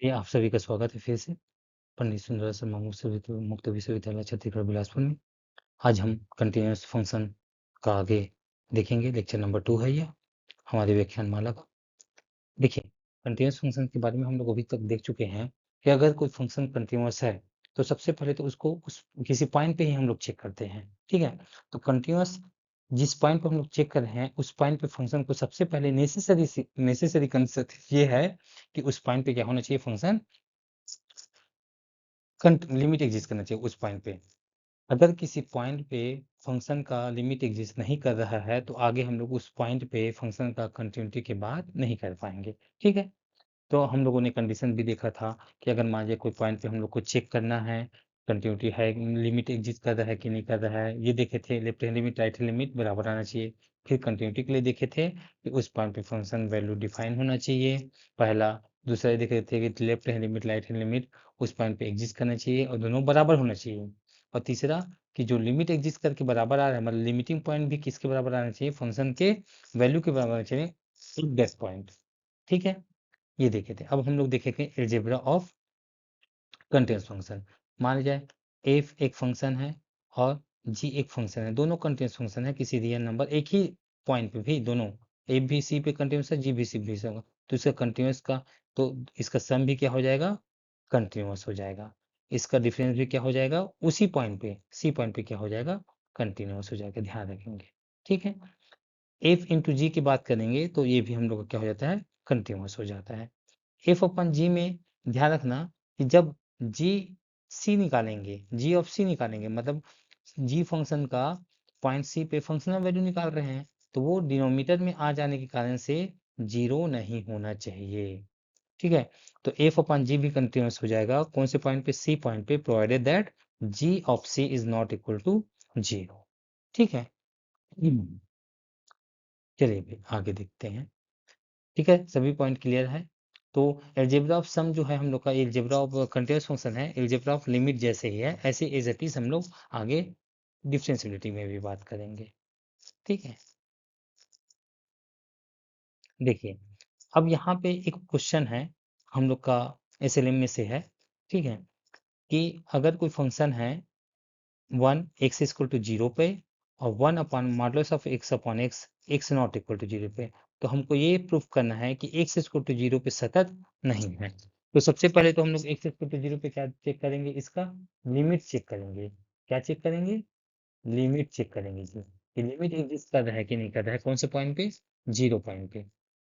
ये आप सभी का स्वागत है फिर से पंडित सुंदर शर्मा मुक्त विश्वविद्यालय छत्तीसगढ़ बिलासपुर में। आज हम कंटिन्यूअस फंक्शन का आगे देखेंगे। लेक्चर नंबर 2 है ये हमारी व्याख्यान माला का। देखिए, कंटिन्यूअस फंक्शन के बारे में हम लोग अभी तक देख चुके हैं कि अगर कोई फंक्शन कंटिन्यूअस है तो सबसे पहले तो उसको उस किसी पॉइंट पे ही हम लोग चेक करते हैं। ठीक है, तो कंटिन्यूअस जिस पॉइंट पे हम लोग चेक कर रहे हैं उस पॉइंट पे फंक्शन को सबसे पहले नेसेसरी कंसेप्ट ये है कि उस पॉइंट पे क्या होना चाहिए, फंक्शन लिमिट एग्जिस्ट करना चाहिए उस पॉइंट पे। अगर किसी पॉइंट पे फंक्शन का लिमिट एग्जिस्ट नहीं कर रहा है तो आगे हम लोग उस पॉइंट पे फंक्शन का कंटिन्यूटी के बाद नहीं कर पाएंगे। ठीक है, तो हम लोगों ने कंडीशन भी देखा था कि अगर मान लीजिए कोई पॉइंट पे हम लोग को चेक करना है कंटिन्यूटी है, लिमिट एग्जिस्ट कर रहा है कि नहीं कर रहा है, ये देखे थे left hand limit right hand limit बराबर आना चाहिए। फिर कंटिन्यूटी के लिए देखे थे कि उस पॉइंट पे फंक्शन वैल्यू डिफाइन होना चाहिए पहला। दूसरा ये देखे थे कि left hand limit right hand limit उस पॉइंट पे एग्जिस्ट करना चाहिए और दोनों बराबर होना चाहिए। और तीसरा कि जो लिमिट एग्जिस्ट करके बराबर आ रहा है, मतलब लिमिटिंग पॉइंट भी किसके बराबर आना चाहिए, फंक्शन के वैल्यू के बराबर आना चाहिए, एक डेस्क पॉइंट। ठीक है, ये देखे थे। अब हम लोग देखेंगे अलजेब्रा ऑफ कंटीन्यूअस फंक्शन। मान लीजिए एफ एक फंक्शन है और जी एक फंक्शन है, दोनों कंटीन्यूअस फंक्शन है किसी रियल नंबर एक ही पॉइंट पे भी, दोनों एफ भी सी पे कंटीन्यूअस है, जी भी सी भी होगा, तो इसका कंटीन्यूअस का तो इसका सम भी क्या हो जाएगा, कंटीन्यूअस हो जाएगा। इसका डिफरेंस भी क्या हो जाएगा, उसी पॉइंट पे सी पॉइंट पे क्या हो जाएगा, कंटीन्यूअस हो जाएगा, ध्यान रखेंगे। ठीक है, एफ इंटू जी की बात करेंगे तो ये भी हम लोग का क्या हो जाता है, कंटीन्यूअस हो जाता है। एफ अपन जी में ध्यान रखना कि जब जी सी निकालेंगे, जी ऑफ सी निकालेंगे, मतलब जी फंक्शन का पॉइंट सी पे फंक्शनल वैल्यू निकाल रहे हैं तो वो डिनोमिनेटर में आ जाने के कारण से जीरो नहीं होना चाहिए। ठीक है, तो एफ अपन जी भी कंटिन्यूस हो जाएगा कौन से पॉइंट पे, सी पॉइंट पे, provided that G of C is not equal to zero. ठीक है, चलिए भाई आगे देखते हैं। ठीक है, सभी पॉइंट क्लियर है। तो एल्जेब्रा ऑफ सम जो है हम लोग का, एल्जेब्रा ऑफ कंटीन्यूअस फंक्शन है, एल्जेब्रा ऑफ लिमिट जैसे ही है ऐसे एज इट इज हम लोग आगे डिफरेंशियबिलिटी में भी बात करेंगे। ठीक है, देखिए अब यहाँ पे एक क्वेश्चन है हम लोग का, एसएलएम में से है। ठीक है, कि अगर कोई फंक्शन है 1 x = 0 पे और 1 upon modulus of x upon x not equal to 0 पे, तो हमको ये प्रूफ करना है कि x = 0 पे सतत नहीं है। तो सबसे पहले तो हम लोग x = 0 पे क्या चेक करेंगे, इसका लिमिट चेक करेंगे। क्या चेक करेंगे, लिमिट चेक करेंगे जी, कि लिमिट एग्जिस्ट कर रहा है कि नहीं कर रहा है, कौन से पॉइंट पे, 0 पॉइंट पे।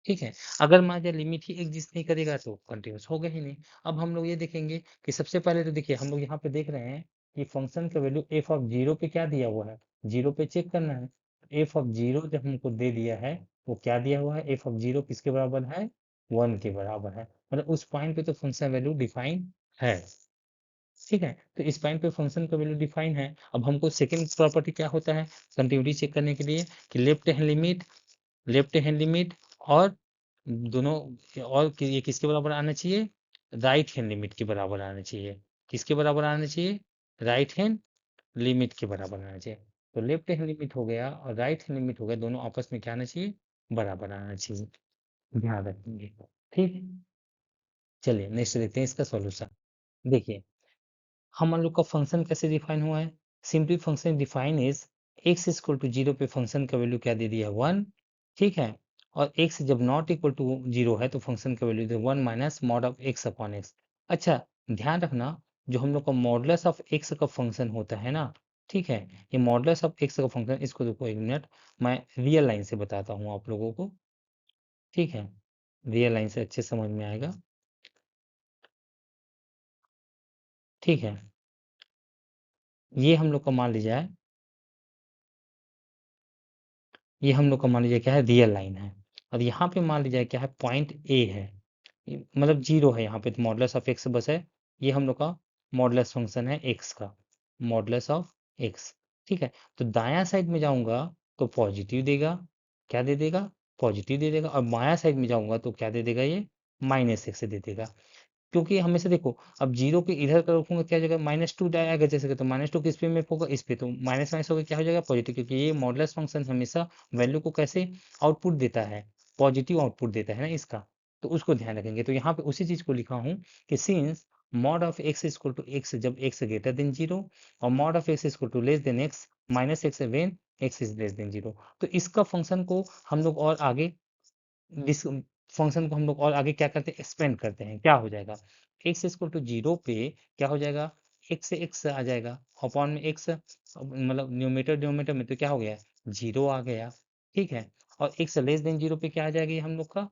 ठीक है, अगर मान लिया लिमिट ही एग्जिस्ट नहीं करेगा तो कंटिन्यूस होगा ही नहीं। अब हम लोग ये देखेंगे कि सबसे पहले तो देखिए हम लोग यहाँ पे देख रहे हैं कि फंक्शन का वैल्यू एफ ऑफ 0 पे क्या दिया हुआ है, 0 पे चेक करना है। एफ ऑफ 0 जब हमको दे दिया है वो क्या दिया हुआ है, एफ ऑफ 0 किसके बराबर है, 1 के बराबर है, मतलब उस पॉइंट पे तो फंक्शन वैल्यू डिफाइन है। ठीक है, तो इस पॉइंट पे फंक्शन का वैल्यू डिफाइन है। अब हमको सेकंड प्रॉपर्टी क्या होता है कंटिन्यूटी चेक करने के लिए, कि लेफ्ट हैंड लिमिट और दोनों और ये किसके बराबर आना चाहिए, राइट हैंड लिमिट के बराबर आना चाहिए। किसके बराबर आना चाहिए, राइट हैंड लिमिट के बराबर आना चाहिए। तो लेफ्ट हैंड लिमिट हो गया और राइट हैंड लिमिट हो गया, दोनों आपस में क्या आना चाहिए, बराबर आना चाहिए, ध्यान रखेंगे। ठीक है, चलिए नेक्स्ट देखते हैं इसका सॉल्यूशन। देखिए हम लोग का फंक्शन कैसे डिफाइन हुआ है, simply function define is x = 0 पे फंक्शन का वैल्यू क्या दे दिया है, 1। ठीक है, और x जब नॉट इक्वल टू 0 है तो फंक्शन का value 1 minus mod of x upon x। अच्छा, ध्यान रखना जो हम लोग का मॉडुलस ऑफ x का फंक्शन होता है ना, ठीक है, ये मॉडुलस ऑफ x का फंक्शन, इसको देखो एक मिनट मैं रियल लाइन से बताता हूँ आप लोगों को। ठीक है, रियल लाइन से अच्छे समझ में आएगा। ठीक है, ये हम लोग का मान लीजिए ये हम लोग का मान लीजिए क्या है, रियल लाइन है, और यहाँ पे मान लीजिए क्या है, पॉइंट ए है, मतलब 0 है यहाँ पे, तो मॉडुलस ऑफ एक्स बस है। ये हम लोग का मॉडुलस फंक्शन है एक्स का, मॉडुलस ऑफ एक्स। ठीक है, तो दायां साइड में जाऊंगा तो पॉजिटिव देगा, क्या दे देगा, पॉजिटिव दे देगा, और बायां साइड में जाऊंगा तो क्या दे देगा, ये -x दे देगा। क्योंकि हमेशा देखो अब 0 के इधर का रखूंगा क्या हो जाएगा, -2 आएगा जैसे कि, तो -2 किस पे मैप होगा, इस पे, तो माइनस माइनस होकर क्या हो जाएगा, पॉजिटिव, क्योंकि ये मॉडुलस फंक्शन हमेशा वैल्यू को कैसे आउटपुट देता है, पॉजिटिव आउटपुट देता है ना इसका। तो उसको ध्यान रखेंगे। तो यहाँ पे उसी चीज़ को लिखा हूँ कि since mod of x equal to x जब x ग्रेटर देन 0 और mod of x equal to less than x minus x when x is less than 0। तो इसका फंक्शन को हम लोग और आगे दिस फंक्शन को हम लोग और आगे क्या करते हैं, एक्सपेंड करते हैं। क्या हो जाएगा, x इक्वल टू 0 पे क्या हो जाएगा, x से x आ जाएगा अपॉन में x, मतलब न्यूमेटर डिनोमिनेटर में तो क्या हो गया, 0 आ गया। ठीक है, और x लेस देन 0 पे क्या आ जाएगा ये हम लोग का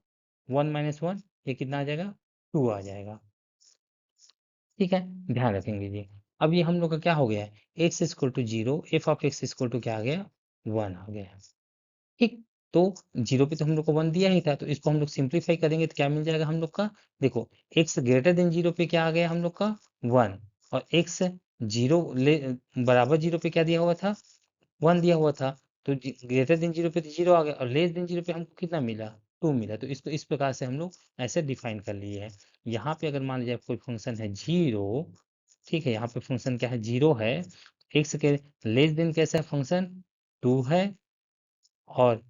1 माइनस 1, ये कितना आ जाएगा, 2 आ जाएगा। ठीक है, ध्यान रखेंगे जी। अब ये हम लोग का क्या हो गया है, x equal to 0, F of x equal to क्या आ गया, 1 आ गया। ठीक, तो 0 पे तो हम लोग को 1 दिया ही था, तो इसको हम लोग सिंप्लीफाई करेंगे तो क्या मिल जाएगा हम लोग का, देखो x ग्रेटर देन 0 पे क्या आ गया हम लोग का 1, और x 0 बराबर 0 पे क्या दिया हुआ था, 1 दिया हुआ था। तो ग्रेटर देन 0 पे तो 0 आ गया, और लेस देन 0 पे हमको कितना मिला, 2 मिला। तो इसको इस प्रकार से हम लोग ऐसे डिफाइन कर लिए हैं। यहाँ पे अगर मान लीजिए कोई फंक्शन है 0, ठीक है, यहाँ पे फंक्शन क्या है, 0 है, x के लेस देन कैसा है फंक्शन, 2 है, और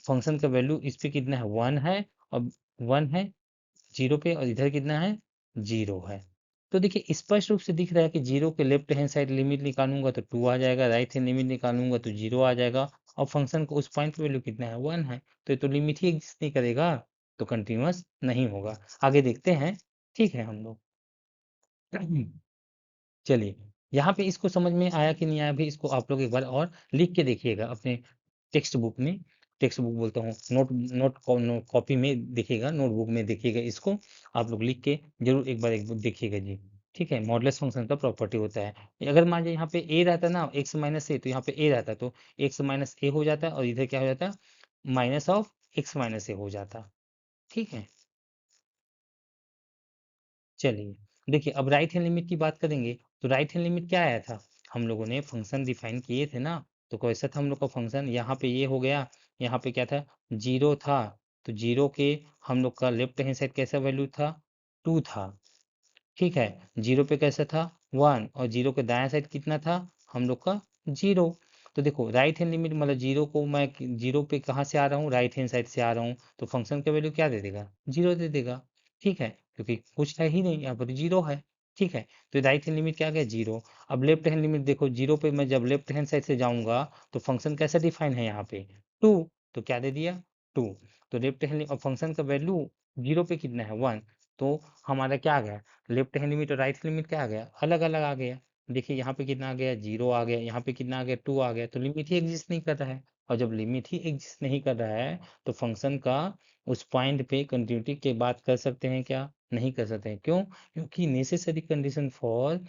फंक्शन का वैल्यू इस पे कितना है, 1 है, और 1 है 0 पे, और इधर कितना है, 0 है। तो देखिए स्पष्ट रूप से दिख रहा है कि 0 के लेफ्ट हैंड साइड लिमिट निकालूंगा तो 2 आ जाएगा, राइट हैंड लिमिट निकालूंगा तो 0 आ जाएगा, और फंक्शन को उस पॉइंट पे वैल्यू कितना है, 1 है। तो ये तो लिमिट ही एग्जिस्ट नहीं करेगा, तो कंटिन्यूअस नहीं होगा। आगे देखते हैं, ठीक है हम लोग। चलिए, यहाँ पे इसको समझ में आया कि नहीं आया भी, इसको आप लोग एक बार और लिख के देखिएगा अपने टेक्स्ट बुक में, टेक्स्ट बुक बोलता हूँ, नोट कॉपी में देखिएगा, नोटबुक में देखिएगा, इसको आप लोग लिख के जरूर एक बार देखिएगा जी। ठीक है, मॉडुलस फंक्शन का प्रॉपर्टी होता है, अगर मान लीजिए यहाँ पे ए रहता ना, एक्स माइनस ए, तो यहाँ पे ए रहता तो एक्स माइनस ए हो जाता, और इधर क्या हो जाता, माइनस ऑफ एक्स माइनस ए हो जाता। ठीक है, चलिए देखिए, अब राइट हैंड लिमिट की बात करेंगे, तो राइट हैंड लिमिट क्या आया था, हम लोगों ने फंक्शन डिफाइन किए थे ना, तो कैसा था हम लोग का फंक्शन, यहाँ पे ये हो गया, यहाँ पे क्या था, 0 था, तो 0 के हम लोग का लेफ्ट हैंड साइड कैसा वैल्यू था, 2 था। ठीक है, 0 पे कैसा था, 1, और 0 के दायां साइड कितना था हम लोग का, 0। तो देखो राइट हैंड लिमिट मतलब 0 को मैं 0 पे कहाँ से आ रहा हूँ, राइट हैंड साइड से आ रहा हूँ, तो फंक्शन का वैल्यू क्या दे देगा, 0 दे देगा। ठीक है, क्योंकि कुछ है ही नहीं, यहाँ पर 0 है। ठीक है, तो राइट हैंड लिमिट क्या आ गया, 0। अब लेफ्ट हैंड लिमिट देखो, 0 पे मैं जब लेफ्ट हैंड साइड से जाऊंगा तो फंक्शन कैसा डिफाइन है यहाँ पे, 2, तो क्या दे दिया, 2। तो लेफ्ट हैंड और फंक्शन का वैल्यू 0 पे कितना है, 1, तो हमारा क्या आ गया, लेफ्ट हैंड लिमिट और राइट हैंड लिमिट क्या आ गया, अलग अलग आ गया। देखिए यहाँ पे कितना आ गया, 0 आ गया, यहाँ पे कितना आ गया, 2 आ गया, तो लिमिट ही एग्जिस्ट नहीं कर रहा है। और जब लिमिट ही एग्जिस्ट नहीं कर रहा है, तो फंक्शन का उस पॉइंट पे कंटिन्यूटी की बात कर सकते हैं क्या, नहीं कर सकते हैं। क्यों, क्योंकि necessary condition for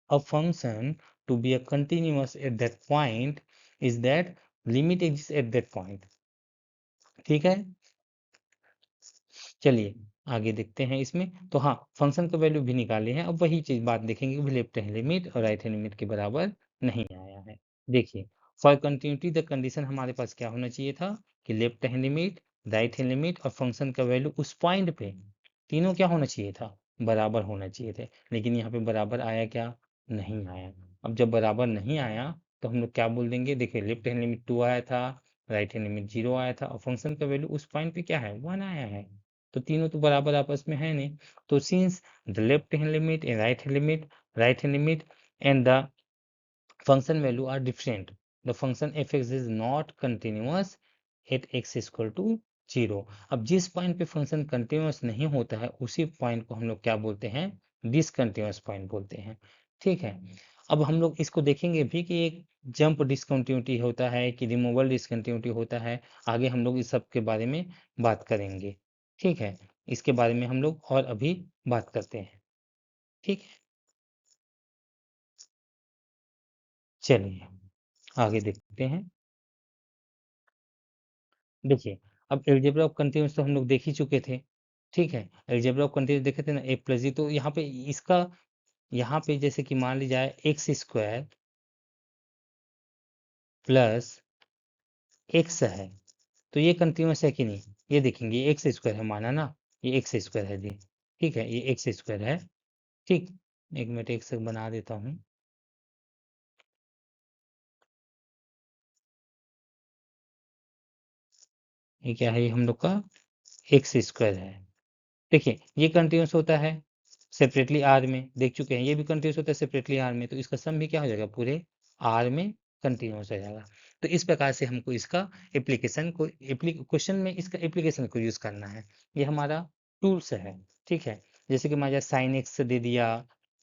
a function to be a continuous at that point is that limit exist at that point. ठीक है, चलिए आगे देखते हैं इसमें। तो हाँ, फंक्शन का वैल्यू भी निकाले हैं, अब वही चीज बात देखेंगे कि लेफ्ट हैंड लिमिट और राइट हैंड लिमिट के बराबर नहीं आया है। देखिए, फॉर कंटिन्यूटी द कंडीशन हमारे पास क्या होना चाहिए था, कि left hand limit, right hand limit और फंक्शन का वैल्यू उस पॉइंट पे तीनों क्या होना चाहिए था, बराबर होना चाहिए थे। लेकिन यहाँ पे बराबर आया क्या, नहीं आया। अब जब बराबर नहीं आया, तो हम लोग क्या बोल देंगे, देखिए लेफ्ट हैंड लिमिट 2 आया था, राइट हैंड लिमिट 0 आया था, और फंक्शन का वैल्यू उस पॉइंट पे क्या है, 1 आया है। तो तीनों तो बराबर आपस में है नहीं। तो since the left hand limit and right hand limit and the function value are different, the function fx is not continuous at x is equal to 0। अब जिस पॉइंट पे फंक्शन कंटिन्यूस नहीं होता है, उसी पॉइंट को हम लोग क्या बोलते हैं, डिसकंटिन्यूस पॉइंट बोलते हैं। ठीक है, अब हम लोग इसको देखेंगे भी कि एक जंप डिसकंटिन्यूटी होता है कि रिमूवल डिसकंटिन्यूटी होता है। आगे हम लोग इस सब के बारे में बात करेंगे। ठीक है, इसके बारे में हम लोग और अभी बात करते हैं। ठीक है, चलिए आगे देखते हैं। देखिए, अब अलजेब्रा ऑफ कंटीन्यूअस तो हम लोग देख ही चुके थे। ठीक है, अलजेब्रा ऑफ कंटीन्यूअस देखे थे ना, ए प्लस जी, तो यहाँ पे इसका, यहाँ पे जैसे कि मान ली जाए एक्स स्क्वायर प्लस एक्स है, तो ये कंटीन्यूअस है कि नहीं, ये देखेंगे, ये एक्स स्क्वायर है माना ना, ये एक्स स्क्वायर है जी। ठीक है, ये एक्स स्क्वायर है। ठीक, एक मिनट एक बना देता हूँ। ये क्या है, ये हम लोग का एक्स स्क्वायर है। देखिए ये कंटिन्यूस होता है सेपरेटली आर में, देख चुके हैं, ये भी कंटिन्यूस होता है सेपरेटली आर में, तो इसका सम भी क्या हो जाएगा, पूरे आर में कंटिन्यूस हो जाएगा। तो इस प्रकार से हमको इसका एप्लीकेशन को क्वेश्चन में इसका एप्लीकेशन को यूज करना है। ये हमारा टूल्स है, ठीक है। जैसे कि मान साइन एक्स दे दिया,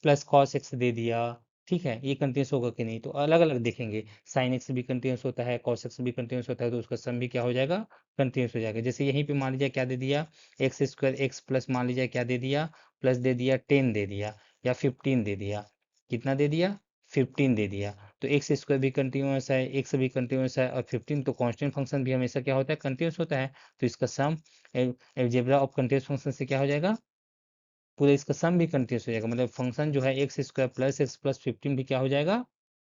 प्लस कॉस एक्स दे दिया, ठीक है, ये कंटिन्यूस होगा कि नहीं, तो अलग अलग देखेंगे। साइन एक्स भी कंटिन्यूस होता है, कॉस एक्स भी कंटिन्यूस होता है, तो उसका सम भी क्या हो जाएगा, कंटिन्यूस हो जाएगा। जैसे यहीं पे मान लीजिए क्या दे दिया, एक्स स्क्वायर एक्स प्लस मान लीजिए क्या दे दिया, प्लस दे दिया 10 दे दिया, या 15 दे दिया, कितना दे दिया, 15 दे दिया। तो एक्स स्क्वायर भी कंटिन्यूस है, एक्स भी कंटिन्यूस है, और 15 तो कांस्टेंट फंक्शन भी हमेशा क्या होता है, कंटिन्यूस होता है। तो इसका सम अलजेब्रा ऑफ कंटिन्यूस फंक्शन से क्या हो जाएगा, पूरा इसका सम भी कंटिन्यूस हो जाएगा, मतलब फंक्शन जो है x square plus x plus 15 भी क्या हो जाएगा,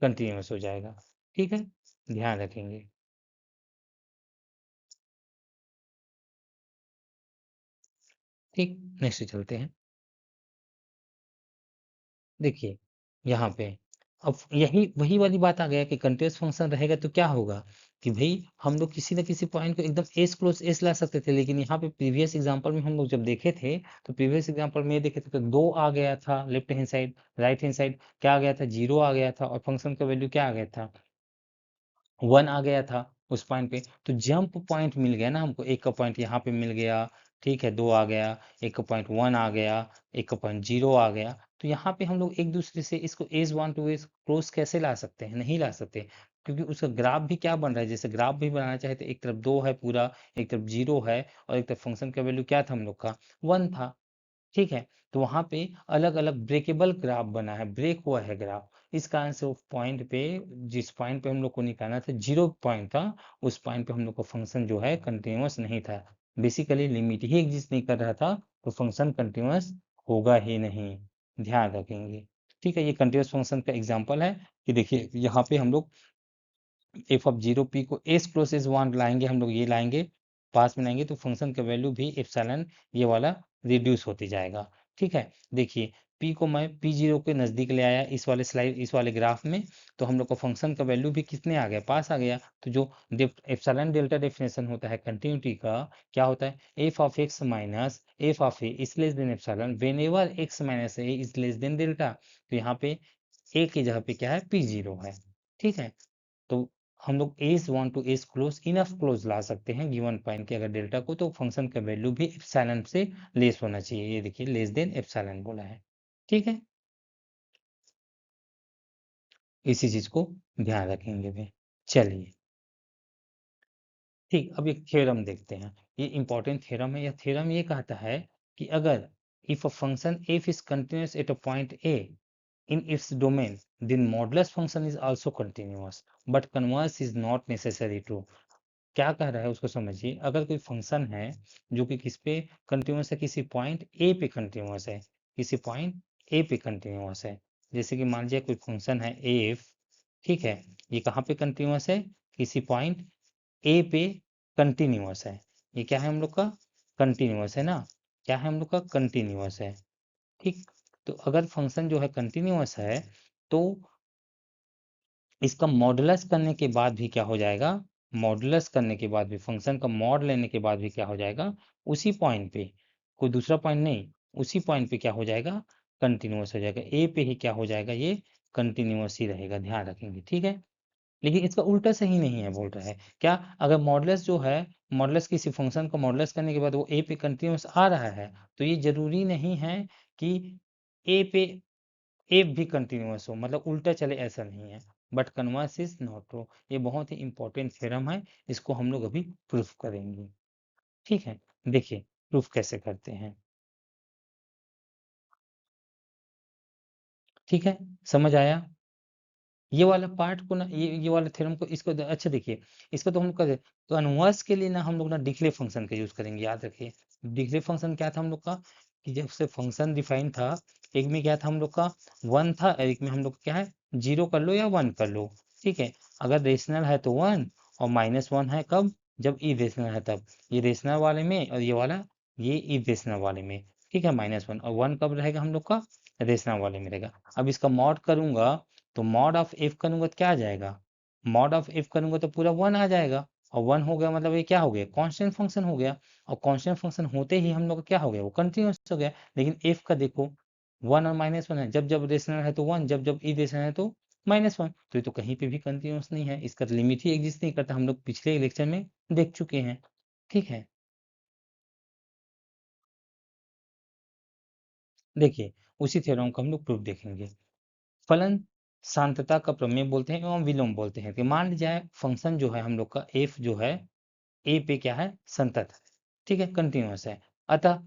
कंटिन्यूस हो जाएगा। ठीक है, ध्यान रखेंगे। ठीक, नेक्स्ट चलते हैं। देखिए यहाँ पे अब यही वही वाली बात आ गया कि कंटीन्यूअस फंक्शन रहेगा तो क्या होगा कि भाई हम लोग किसी न किसी पॉइंट को एकदम एस क्लोज एस ला सकते थे, लेकिन यहाँ पे प्रीवियस एग्जांपल में हम लोग जब देखे थे, तो प्रीवियस एग्जांपल में ये देखे थे तो दो आ गया था left hand side, right hand side क्या आ गया था, जीरो आ गया था, और फंक्शन का वैल्यू क्या आ गया था, 1 आ गया था उस पॉइंट पे। तो जंप पॉइंट मिल गया ना हमको, एक का पॉइंट यहाँ पे मिल गया, ठीक है, 2 आ गया, एक का पॉइंट 1 आ गया, एक का पॉइंट 0 आ गया। तो यहाँ पे हम लोग एक दूसरे से इसको एज 1 टू एज क्लोज कैसे ला सकते हैं, नहीं ला सकते, क्योंकि उसका ग्राफ भी क्या बन रहा है, जैसे ग्राफ भी बनाना चाहे तो एक तरफ 2 है पूरा, एक तरफ 0 है, और एक तरफ फंक्शन का वैल्यू क्या था हम लोग का, 1 था, ठीक है। तो वहाँ पे अलग-अलग ब्रेकेबल ग्राफ बना है, ब्रेक हुआ है ग्राफ। इस कारण से वो पॉइंट पे, जिस पॉइंट पे हम लोग को निकालना था, 0 पॉइंट था, उस पॉइंट पे हम लोग का फंक्शन जो है कंटीन्यूअस नहीं था। बेसिकली लिमिट ही एग्जिस्ट नहीं कर रहा था, तो फंक्शन कंटीन्यूअस होगा ही नहीं। ध्यान रखेंगे। ठीक है, ये कंटीन्यूअस फंक्शन का एग्जांपल है कि देखिए यहाँ पे हम लोग एफ ऑफ जीरो पी को एस प्रोसेस वन लाएंगे, हम लोग ये लाएंगे, पास में लाएंगे, तो फंक्शन का वैल्यू भी एप्सिलॉन ये वाला रिड्यूस होती जाएगा। ठीक है, देखिए पी को मैं पी जीरो के नज़दीक ले आया इस वाले स्लाइड, इस वाले ग्राफ में, तो हम लोग का फंक्शन का वैल्यू भी कितने आ गया, पास आ गया। तो जो एप्सिलॉन डेल्टा डेफिनेशन होता है कंटिन्यूटी का, क्या होता है, F of x minus F of A is less than epsilon when ever x minus A is less than delta. तो यहाँ पे ए की जगह पे क्या है, पी जीरो है। ठीक है, तो हम लोग as want to as close enough close ला सकते हैं गिवन पॉइंट के अगर डेल्टा को, तो फंक्शन का वैल्यू भी एप्सिलॉन से लेस होना चाहिए, ये देखिए लेस देन एप्सिलॉन बोला है। ठीक है, इसी चीज को ध्यान रखेंगे भी। चलिए, ठीक, अब एक थ्योरम देखते हैं। ये इंपॉर्टेंट थ्योरम है। यह थ्योरम ये कहता है कि अगर if a function F is continuous at a point A in its domain, then modulus function is also continuous, but converse is not necessary true। क्या कह रहा है उसको समझिए। अगर कोई फंक्शन है जो कि किस पे कंटिन्यूस है, किसी पॉइंट ए पे कंटिन्यूस है, किसी पॉइंट ए पे कंटिन्यूस है, जैसे कि मान लीजिए कोई फंक्शन है एफ, ठीक है, ये कहाँ पे कंटिन्यूस है, किसी पॉइंट ए पे कंटिन्यूस है, ये क्या है हम लोग का, कंटिन्यूस है ना, क्या है हम लोग का, कंटिन्यूस है। ठीक, तो अगर फंक्शन जो है कंटिन्यूस है, तो इसका मॉडुलस करने के बाद भी क्या हो जाएगा, मॉडुलस करने के बाद भी, फंक्शन का मॉड लेने के बाद भी क्या हो जाएगा, उसी पॉइंट पे, कोई दूसरा पॉइंट नहीं, उसी पॉइंट पे क्या हो जाएगा, कंटिन्यूस हो जाएगा, ए पे ही क्या हो जाएगा, ये कंटिन्यूस ही रहेगा, ध्यान रखेंगे। ठीक है, लेकिन इसका उल्टा सही नहीं है, बोल रहा है क्या, अगर मॉडुलस जो है, मॉडुलस किसी फंक्शन को मॉडुलस करने के बाद वो ए पे कंटिन्यूस आ रहा है, तो ये जरूरी नहीं है कि ए पे एफ भी कंटिन्यूअस हो, मतलब उल्टा चले, ऐसा नहीं है। But converse is not true. ये बहुत ही इंपॉर्टेंट थ्योरम है, इसको हम लोग अभी प्रूफ करेंगे। ठीक है, देखिए प्रूफ कैसे करते हैं। ठीक है, समझ आया, ये वाला पार्ट को ना, ये वाला थ्योरम को, इसको अच्छा देखिए, इसको तो हम लोग कर, तो कन्वर्स के लिए ना हम लोग ना डिक्ले फंक्शन का यूज करेंगे, याद रखिए। डिक्ले फंक्शन क्या था हम लोग का, कि जब से फंक्शन डिफाइन था, एक में क्या था हम लोग का, 1 था, और एक में हम लोग क्या है, 0 कर लो या 1 कर लो। ठीक है, अगर रेशनल है तो 1, और -1 है कब, जब इरेशनल है तब, ये रेशनल वाले में, और ये वाला ये इरेशनल वाले में। ठीक है, -1 और 1 कब रहेगा हम लोग का, रेशनल वाले में रहेगा। अब इसका मॉड करूंगा, तो मॉड ऑफ एफ करूंगा तो क्या आ जाएगा, मॉड ऑफ एफ करूंगा तो पूरा 1 आ जाएगा, और 1 हो गया मतलब ये क्या हो गया, कांस्टेंट फंक्शन हो गया। और कांस्टेंट फंक्शन होते ही हम लोग का क्या हो गया, वो कंटिन्यूअस हो गया। लेकिन एफ का देखो 1 और -1 है, जब जब रेशनल है तो 1, जब जब इरेशनल है तो -1। तो ये तो कहीं पे भी कंटिन्यूअस नहीं है, इसका लिमिट ही एग्जिस्ट नहीं करता, हम लोग पिछले लेक्चर में देख चुके हैं। ठीक है, देखिए उसी थ्योरम का हम लोग प्रूफ देखेंगे। फलन सांतता का प्रमेय बोलते हैं एवं विलोम बोलते हैं। कि मान लीजिए फंक्शन जो है हम लोग का एफ जो है ए पे क्या है, संतत है, ठीक है, कंटिन्यूअस है। अतः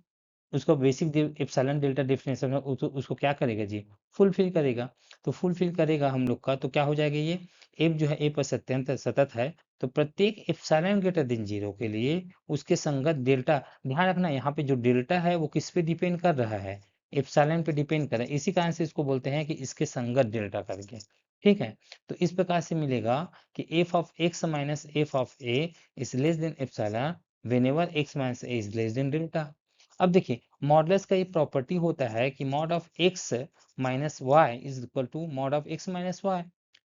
उसको बेसिक एप्सिलॉन डेल्टा डेफिनेशन में उसको क्या करेगा जी, फुलफिल करेगा। तो फुलफिल करेगा हम लोग का, तो क्या हो जाएगा ये, एफ जो है ए पर सत्यंत सतत है, तो प्रत्येक एप्सिलॉन ग्रेटर देन 0 के लिए उसके संगत डेल्टा, ध्यान रखना यहाँ पे जो डेल्टा है वो किस पे डिपेंड कर रहा है, एप्सिलॉन पे डिपेंड कर रहा है। इसी कारण से इसको बोलते हैं कि इसके संगत डेल्टा करके। ठीक है, तो इस प्रकार से मिलेगा कि F of x minus F of A is less than epsilon whenever X minus A is less than delta. अब देखिए मॉडुलस का ये प्रॉपर्टी होता है कि mod of x minus Y is equal to mod of x minus Y.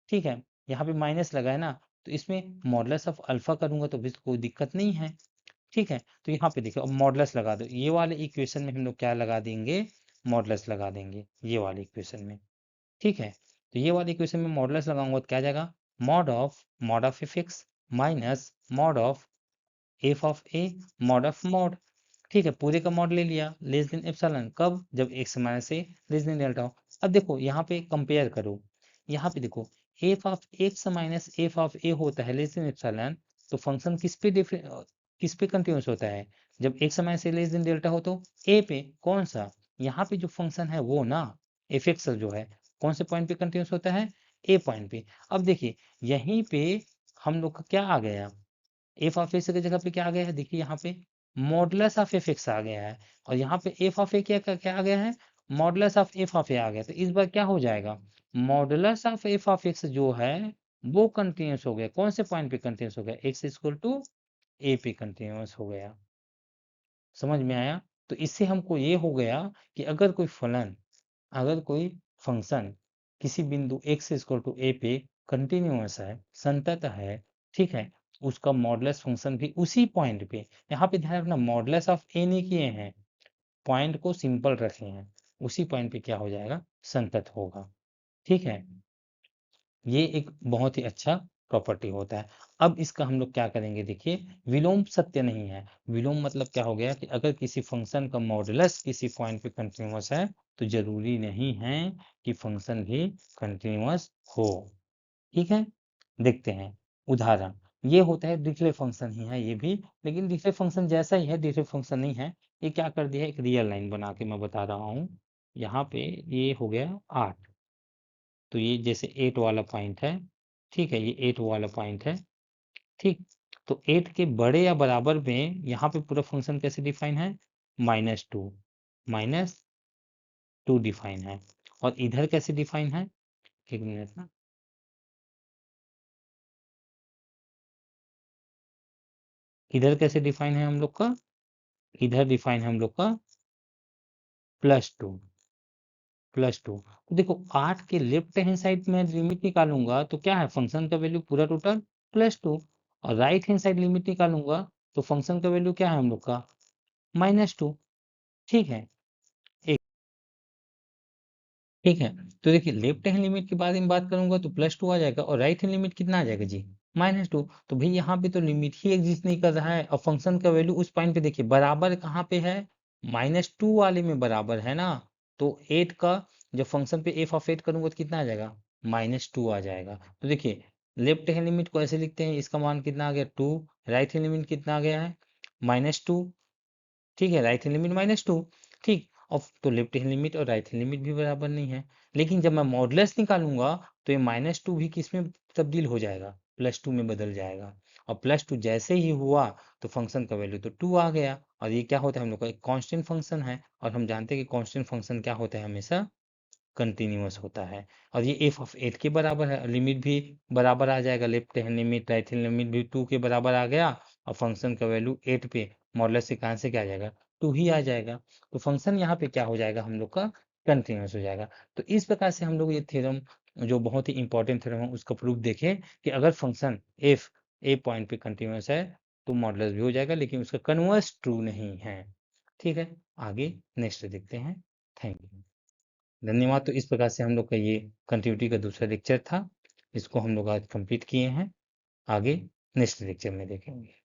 ठीक है, यहाँ पे माइनस लगा है ना, तो इसमें मॉडुलस ऑफ अल्फा करूंगा तो भी कोई दिक्कत नहीं है। ठीक है, तो यहाँ पे देखिए अब मॉडुलस लगा दो, ये वाले इक्वेशन में हम लोग क्या लगा देंगे, मॉडुलस लगा देंगे ये वाले इक्वेशन में। ठीक है, तो ये वाले इक्वेशन में मॉडुलस लगाऊंगा तो क्या आ जाएगा, mod of F x minus mod of F of A mod of mod. ठीक है, पूरे का मॉड ले लिया लेस देन एप्सिलॉन, कब, जब x minus a less than delta हो। अब देखो यहाँ पे कंपेयर करो, यहाँ पे देखो f of x minus F of a होता है लेस देन एप्सिलॉन, तो फंक्शन किस पे कंटिन्यूस होता है, जब x minus a less than delta हो तो ए पे, कौन सा, यहाँ पे जो फंक्शन है वो ना, एफ एक्स जो है कौन से पॉइंट पे कंटिन्यूस होता है, ए पॉइंट पे। अब देखिए यहीं पे हम लोग का क्या आ गया, एफ ऑफ एक्स की जगह पे क्या आ गया है, देखिए यहाँ पे मॉडुलस ऑफ एफ एक्स आ गया है, और यहाँ पे एफ ऑफ ए क्या आ गया है, मॉडुलस ऑफ एफ ऑफ ए आ गया। तो इस बार क्या हो जाएगा, modulus of F of x जो है वो कंटिन्यूस हो गया, कौन से पॉइंट पे कंटिन्यूस हो गया, एक्स इक्वल टू ए पे कंटिन्यूस हो गया। समझ में आया। तो इससे हमको ये हो गया कि अगर कोई फलन, अगर कोई फंक्शन किसी बिंदु x इक्वल टू ए पे कंटिन्यूअस है, संतत है, ठीक है, उसका मॉडुलस फंक्शन भी उसी पॉइंट पे, यहाँ पे ध्यान रखना मॉडुलस ऑफ ए नहीं किए हैं, पॉइंट को सिंपल रखे हैं, उसी पॉइंट पे क्या हो जाएगा, संतत होगा। ठीक है, ये एक बहुत ही अच्छा प्रॉपर्टी होता है। अब इसका हम लोग क्या करेंगे, देखिए विलोम सत्य नहीं है। विलोम मतलब क्या हो गया कि अगर किसी फंक्शन का मॉडुलस किसी पॉइंट पे कंटिन्यूअस है तो जरूरी नहीं है कि फंक्शन भी कंटिन्यूअस हो। ठीक है, देखते हैं उदाहरण। ये होता है डिरिचलेट फंक्शन ही है ये भी, लेकिन डिरिचलेट फंक्शन जैसा ही है, डिरिचलेट फंक्शन नहीं है। ये क्या कर दिया है, एक रियल लाइन बना के मैं बता रहा हूँ। यहाँ पे ये हो गया 8, तो ये जैसे 8 वाला पॉइंट है, ठीक है, ये 8 वाला पॉइंट है। ठीक, तो 8 के बड़े या बराबर में यहाँ पे पूरा फंक्शन कैसे डिफाइन है, -2, -2 डिफाइन है। और इधर कैसे डिफाइन है, एक मिनट ना, इधर कैसे डिफाइन है हम लोग का, इधर डिफाइन है हम लोग का +2, +2। तो देखो 8 के लेफ्ट हैंड साइड में लिमिट निकालूंगा तो क्या है, फंक्शन का वैल्यू पूरा टोटल +2, और राइट हैंड साइड लिमिट निकालूंगा तो फंक्शन का वैल्यू क्या है हम लोग का, -2। ठीक है, ठीक है, तो देखिए लेफ्ट हैंड लिमिट के बारे में बात करूंगा तो +2 आ जाएगा, और राइट हैंड लिमिट कितना आ जाएगा जी, -2। तो भाई यहाँ पे तो लिमिट ही एग्जिस्ट नहीं कर रहा है, और फंक्शन का वैल्यू उस पॉइंट पे देखिए बराबर कहाँ पे है, -2 वाले में बराबर है ना। तो 8 का जब फंक्शन पे एफ ऑफ 8 करूंगा तो कितना आ जाएगा, -2 आ जाएगा। तो देखिए लेफ्ट हैंड लिमिट को ऐसे लिखते हैं, इसका मान कितना आ गया 2, राइट हैंड लिमिट कितना आ गया है, -2। ठीक है, राइट हैंड लिमिट -2। ठीक, और तो लेफ्ट हैंड लिमिट और राइट हैंड लिमिट भी बराबर नहीं है। लेकिन जब मैं मॉडुलस निकालूंगा तो ये -2 भी किस में तब्दील हो जाएगा, +2 में बदल जाएगा। और +2 जैसे ही हुआ तो फंक्शन का वैल्यू तो 2 आ गया, और ये क्या होता है हम लोग का एक कांस्टेंट फंक्शन है, और हम जानते हैं कि कांस्टेंट फंक्शन क्या होता है, हमेशा कंटिन्यूअस होता है। और ये एफ ऑफ 8 के बराबर है, लिमिट भी बराबर आ जाएगा, left hand limit right hand limit भी 2 के बराबर आ गया, और फंक्शन का वैल्यू 8 पे मॉडुलस से कहाँ से क्या आ जाएगा, 2 ही आ जाएगा। तो फंक्शन यहाँ पे क्या हो जाएगा हम लोग का, कंटिन्यूअस हो जाएगा। तो इस प्रकार से हम लोग ये थ्योरम जो बहुत ही इंपॉर्टेंट थ्योरम है उसका प्रूफ देखे कि अगर फंक्शन एफ ए पॉइंट पे कंटिन्यूअस है तो मॉडुलस भी हो जाएगा, लेकिन उसका कन्वर्स ट्रू नहीं है। ठीक है, आगे नेक्स्ट देखते हैं। थैंक यू, धन्यवाद। तो इस प्रकार से हम लोग का ये कंटिन्यूटी का दूसरा लेक्चर था, इसको हम लोग आज कंप्लीट किए हैं। आगे नेक्स्ट लेक्चर में देखेंगे।